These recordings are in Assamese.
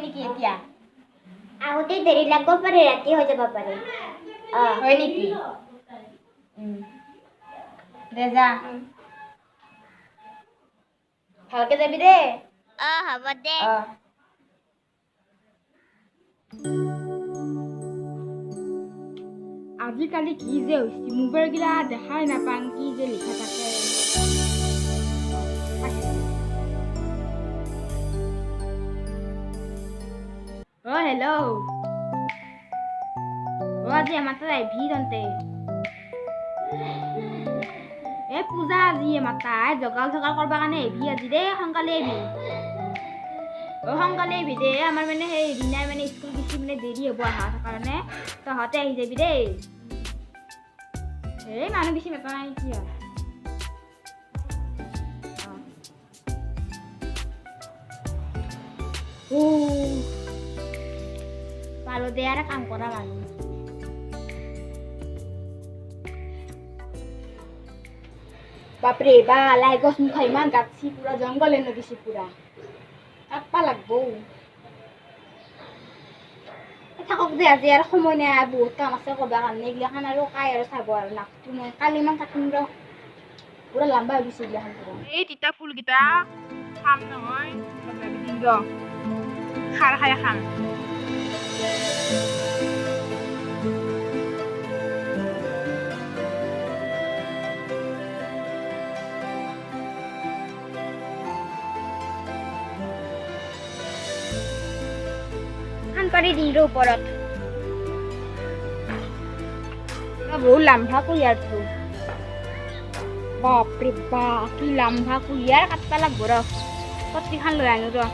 নেকি এতিয়া আহোঁতে দেৰি লাগিব পাৰে ৰাতি হৈ যাব পাৰে হয় নেকি দে যা ভালকে যাবি দে হ'ব দে আজিকালি কি যে হৈছে মোবাইলগিলা দেখাই নাপাং কি যে লিখা থাকে হেল্ল' আজি আমাৰ তাত আহিবি তন্তে পূজা আজি মাতা জগাল জগাল কৰবা কাৰণে আহিবি আজি দেই সোনকালে আহিবি সোনকালে আহিবি দে আমাৰ মানে সেই ৰিনাই মানে স্কুল গৈছি মানে দেৰি হ'ব অহাৰ কাৰণে তহঁতে আহি যাবি দেই মানুহ বেছি মাতা নাই কি পালো দে আৰু কাম কৰা মানুহ বাপৰে বা লাই গছ মুখা ইমান গাঁতছি পুৰা জংঘল এনে দিছে পুৰা কাটবা লাগব থাকক দে আজি আৰু সময় নাই বহুত কাম আছে কৰবা কাৰণে এইগিলাখান আৰু কাই আৰু চাব আৰু নাকটো মই কালি ইমান কাটিম ৰ পুৰা লম্বা হৈ গৈছে এইগিলাখান এই তিতা ফুলকেইটা খাম নহয় খাৰ খাই খাম পাৰি দিনটোৰ ওপৰত বহুত লাম্ভা কুঁহিয়াৰটো বাপৰে বা কি লাম্ভা কুঁহিয়াৰ কাটবা লাগব ৰ পত্ৰিখান লৈ আনো ৰ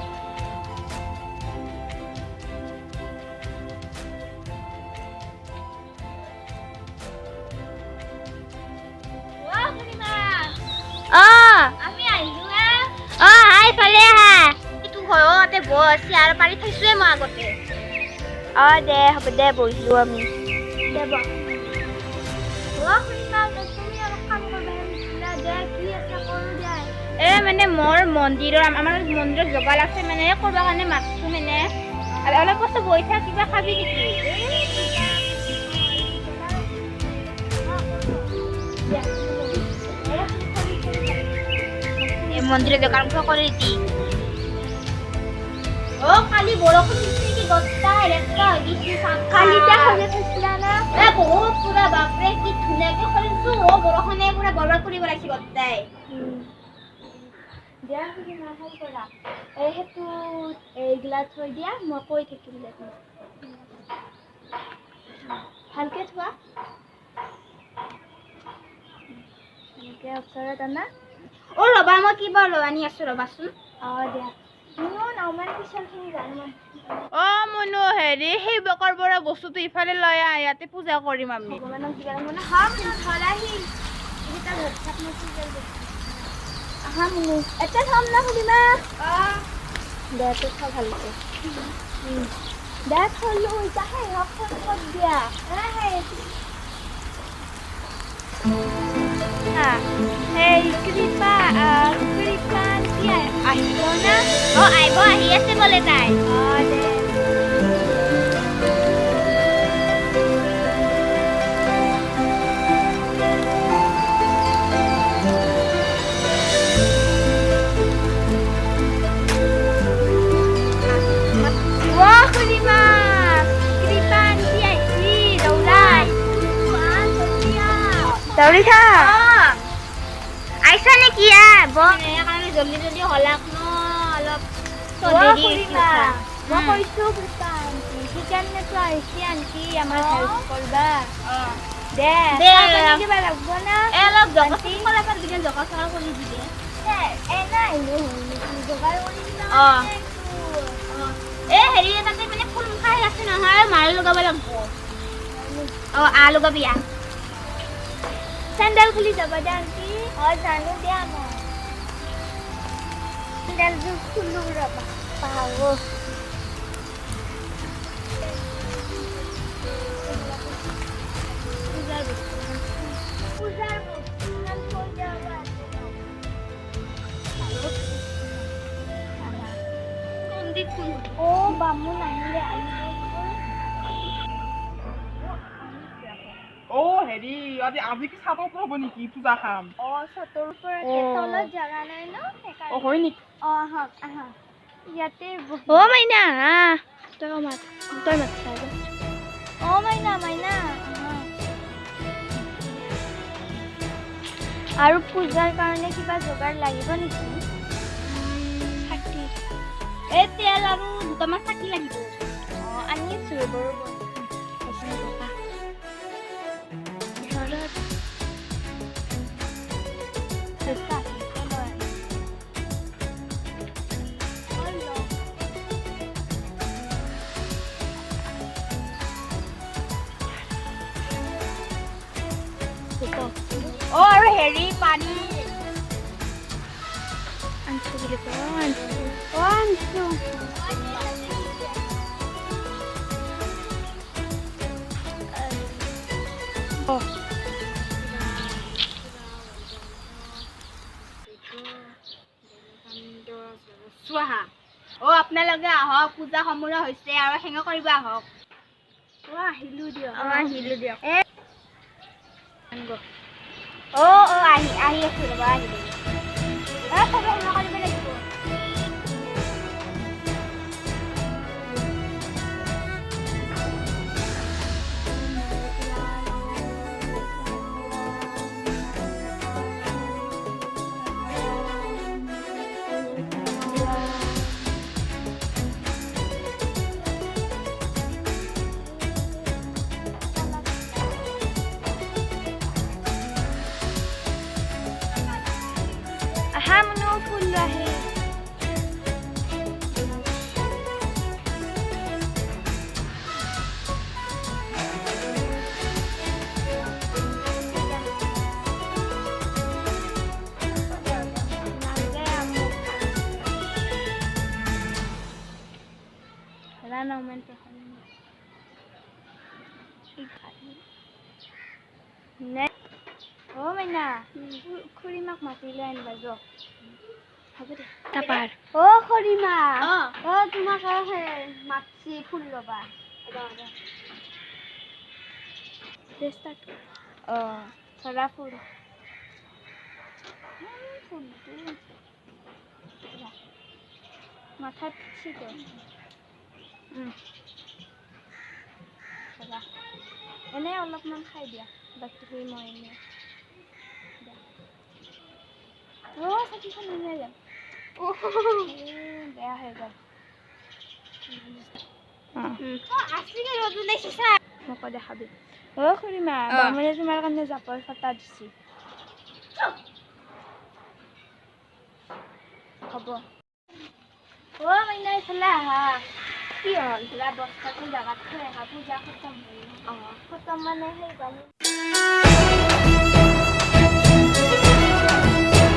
চেয়াৰ পাৰি থৈছোৱে মই আগতে দে হ'ব দে বহিলো আমি মানে মোৰ মন্দিৰৰ আমাৰ মন্দিৰত যাব লাগছে মানে কৰিব কাৰণে মাতছো মানে অলপ বস্তু বহি থাক কিবা খাবি নেকি মন্দিৰৰ দোকান কৰি দি কালি বৰষুণ দিছে কি গটাই লেতেৰা হৈ গৈছে কালি দেখালে থৈছিলা না বহুত পুৰা বাপৰে কি ধুনীয়াকে কৰিছো বৰষুণে পুৰা বৰবাদ কৰি পেলাইছে গটাই দিয়া কি নাখাই কৰা সেইটো এইগিলা থৈ দিয়া মই কৈ থাকিম দে ভালকে থোৱা এনেকে ওচৰত আনা ৰবা মই কিবা লৈ আনি আছো ৰবাচোন দিয়া মনো হেৰি সেই বকৰ পৰা বস্তুটো ইফালে লৈ আহ ইয়াতে পূজা কৰিম আমি এটা থম না শুনিমা দে তো খা ভালকে দে থলো ইতাহে হক দিয়া Hey, Kripa, dia আহিব না? আহিব আহি আছে বলে তাই। দে। Wah, Kripa. Kripa dia ini daurai. Dauri tha. আইছা নে কি কাৰণে জলদি জলদি হলাক ন অলপ দেৰি মই কৈছো সেইকাৰণে তো আহিছি আনকি আমাৰ হেল্প কৰবা দে কিবা লাগব না অলপ জগতি কলা পাৰ দিন জগা চগা কৰি দিবে নাই জগাৰ কৰি হেৰি তাতে মানে ফুল খাই আছে নহয় মাৰি লগাব লাগব লগাবি চেণ্ডেল খুলি যাবা দে আনকি জানো দিয়া মই চেণ্ডেলযোৰ খুলো ৰবা পাব পূজাৰ মন্দিৰ বামুণ আহিলে হেৰি আজি কি চাদৰ ওপৰত হ'ব নেকি পূজা খাম? চতৰ ওপৰত তলত জাগা নাই ন সেইকাৰণে। হয় নেকি? আহক আহক ইয়াতে মাইনা তই মাত মাইনা মাইনা আৰু পূজাৰ কাৰণে কিবা যোগাৰ লাগিব নেকি? চাকি তেল আৰু দুটামান চাকি লাগিব। আনি আছো বৰবৰ আৰু হেৰি পানী আনছো বুলি আনছো আপোনালোকে আহক পূজা সমুৰা হৈছে আৰু সেঙা কৰিব আহক। আহিলো দিয়ক আহি আছো ৰবা আহিলো সবে সেঙা কৰিব লাগিব। ফুল আহে মাইনা খুৰীমাক মাতিলে আনিবা যোৱা। হ'ব দে তাপাৰ খুৰীমা তোমাক মাতছি ফুল ল'বা ধৰা ফুল মাথাত চিটো এনে অলপমান খাই দিয়া বাকী মই এনে চাকিখন এনে যাম বেয়া হৈ গ'ল মোক দেখাবি খুৰীমা বামুণে তোমাৰ কাৰণে জাপৰ ফটা দিছি হ'ব মাইনা এইফালে আহা কি হ'ল বস্তাটো জাগাত থৈ আহা পূজা খতম হ'ল খতম মানে সেই